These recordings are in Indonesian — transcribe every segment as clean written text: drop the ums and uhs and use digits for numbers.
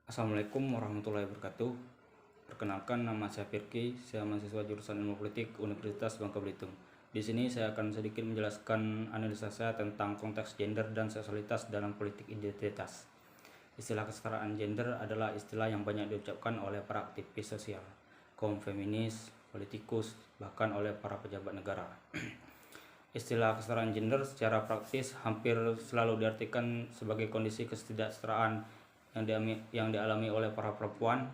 Assalamualaikum warahmatullahi wabarakatuh. Perkenalkan, nama saya Firky, saya mahasiswa jurusan Ilmu Politik Universitas Bangka Belitung. Di sini saya akan sedikit menjelaskan analisa saya tentang konteks gender dan seksualitas dalam politik identitas. Istilah kesetaraan gender adalah istilah yang banyak diucapkan oleh para aktivis sosial, kaum feminis, politikus, bahkan oleh para pejabat negara. Istilah kesetaraan gender secara praktis hampir selalu diartikan sebagai kondisi ketidaksetaraan yang dialami oleh para perempuan.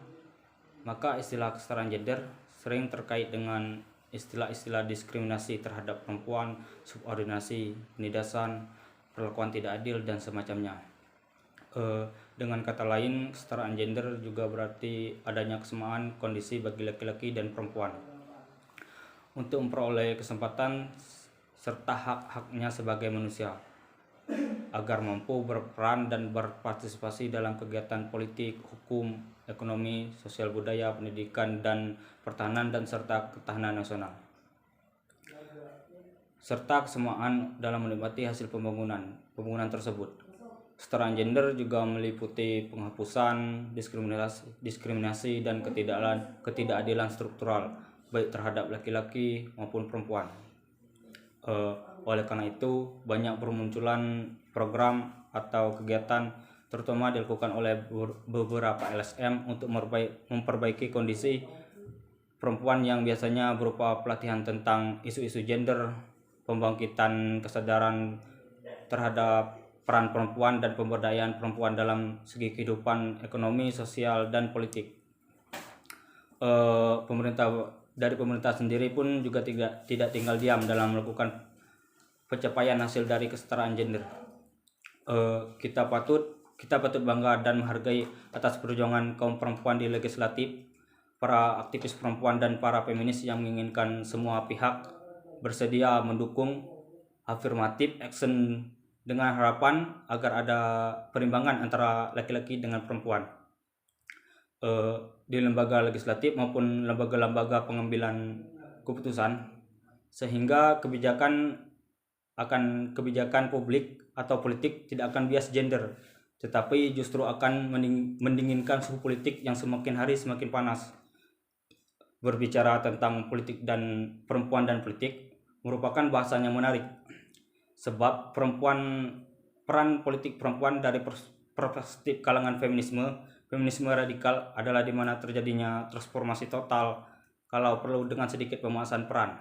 Maka istilah kesetaraan gender sering terkait dengan istilah-istilah diskriminasi terhadap perempuan, subordinasi, penindasan, perlakuan tidak adil, dan semacamnya. Dengan kata lain, kesetaraan gender juga berarti adanya kesamaan kondisi bagi laki-laki dan perempuan untuk memperoleh kesempatan serta hak-haknya sebagai manusia, agar mampu berperan dan berpartisipasi dalam kegiatan politik, hukum, ekonomi, sosial budaya, pendidikan, dan pertahanan dan serta ketahanan nasional, serta kesamaan dalam menikmati hasil pembangunan tersebut. Kesetaraan gender juga meliputi penghapusan diskriminasi dan ketidakadilan struktural baik terhadap laki-laki maupun perempuan. Oleh karena itu, banyak bermunculan program atau kegiatan terutama dilakukan oleh beberapa LSM untuk memperbaiki kondisi perempuan yang biasanya berupa pelatihan tentang isu-isu gender, pembangkitan kesadaran terhadap peran perempuan dan pemberdayaan perempuan dalam segi kehidupan ekonomi, sosial, dan politik. Pemerintah sendiri pun juga tidak tinggal diam dalam melakukan pencapaian hasil dari kesetaraan gender. Kita patut bangga dan menghargai atas perjuangan kaum perempuan di legislatif, para aktivis perempuan dan para feminis yang menginginkan semua pihak bersedia mendukung affirmative action dengan harapan agar ada perimbangan antara laki-laki dengan perempuan di lembaga legislatif maupun lembaga-lembaga pengambilan keputusan, sehingga kebijakan publik atau politik tidak akan bias gender, tetapi justru akan mendinginkan suhu politik yang semakin hari semakin panas. Berbicara tentang politik dan perempuan dan politik merupakan bahasan yang menarik, sebab peran politik perempuan dari perspektif kalangan feminisme radikal adalah di mana terjadinya transformasi total, kalau perlu dengan sedikit pemanasan peran.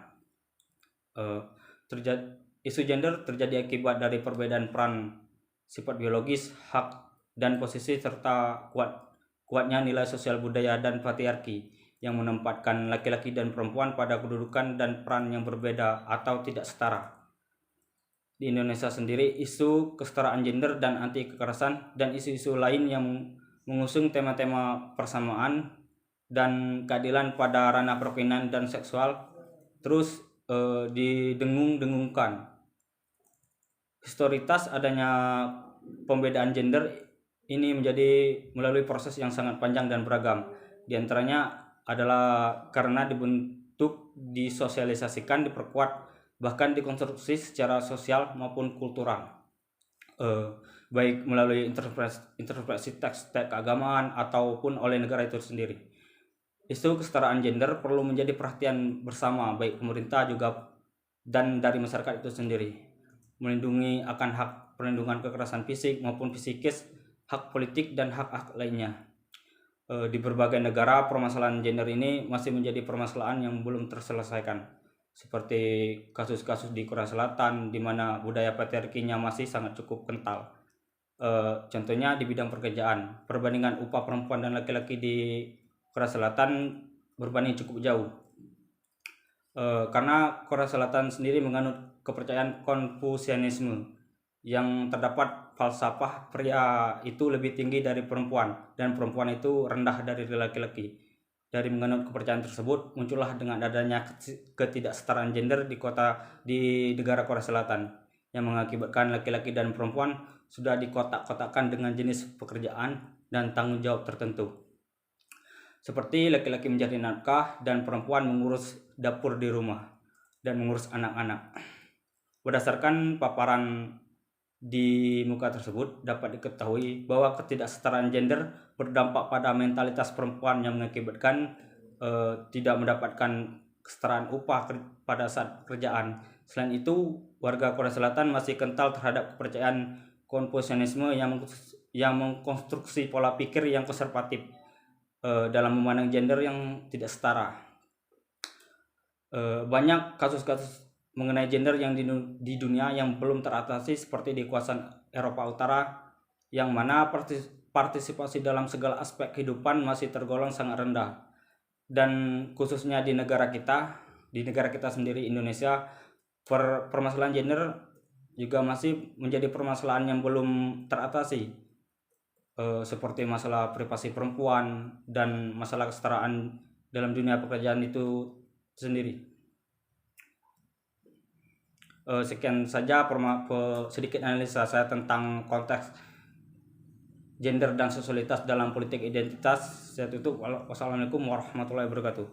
Isu gender terjadi akibat dari perbedaan peran, sifat biologis, hak, dan posisi, serta kuatnya nilai sosial budaya dan patriarki yang menempatkan laki-laki dan perempuan pada kedudukan dan peran yang berbeda atau tidak setara. Di Indonesia sendiri, isu kesetaraan gender dan anti kekerasan dan isu-isu lain yang mengusung tema-tema persamaan dan keadilan pada ranah perkawinan dan seksual terus didengung-dengungkan. Historitas adanya pembedaan gender ini menjadi melalui proses yang sangat panjang dan beragam. Di antaranya adalah karena dibentuk, disosialisasikan, diperkuat, bahkan dikonstruksi secara sosial maupun kultural, baik melalui interpretasi teks keagamaan ataupun oleh negara itu sendiri. Isu kesetaraan gender perlu menjadi perhatian bersama baik pemerintah juga dan dari masyarakat itu sendiri, melindungi akan hak perlindungan kekerasan fisik maupun psikis, hak politik, dan hak-hak lainnya. Di berbagai negara, permasalahan gender ini masih menjadi permasalahan yang belum terselesaikan, seperti kasus-kasus di Korea Selatan di mana budaya patriarkinya masih sangat cukup kental. Contohnya di bidang pekerjaan, perbandingan upah perempuan dan laki-laki di Korea Selatan berbanding cukup jauh, karena Korea Selatan sendiri menganut kepercayaan Konfusianisme yang terdapat falsafah pria itu lebih tinggi dari perempuan dan perempuan itu rendah dari laki-laki. Dari menganut kepercayaan tersebut, muncullah dengan adanya ketidaksetaraan gender di negara Korea Selatan yang mengakibatkan laki-laki dan perempuan sudah dikotak-kotakkan dengan jenis pekerjaan dan tanggung jawab tertentu. Seperti laki-laki mencari nafkah dan perempuan mengurus dapur di rumah dan mengurus anak-anak. Berdasarkan paparan Di muka tersebut dapat diketahui bahwa ketidaksetaraan gender berdampak pada mentalitas perempuan yang mengakibatkan tidak mendapatkan kesetaraan upah pada saat pekerjaan. Selain itu, warga Korea Selatan masih kental terhadap kepercayaan Konfusianisme yang mengkonstruksi pola pikir yang konservatif dalam memandang gender yang tidak setara. Banyak kasus-kasus mengenai gender yang di dunia yang belum teratasi, seperti di kawasan Eropa Utara, yang mana partisipasi dalam segala aspek kehidupan masih tergolong sangat rendah. Dan khususnya di negara kita sendiri, Indonesia, permasalahan gender juga masih menjadi permasalahan yang belum teratasi, seperti masalah privasi perempuan dan masalah kesetaraan dalam dunia pekerjaan itu sendiri. Sekian saja sedikit analisa saya tentang konteks gender dan seksualitas dalam politik identitas. Saya tutup. Wassalamualaikum warahmatullahi wabarakatuh.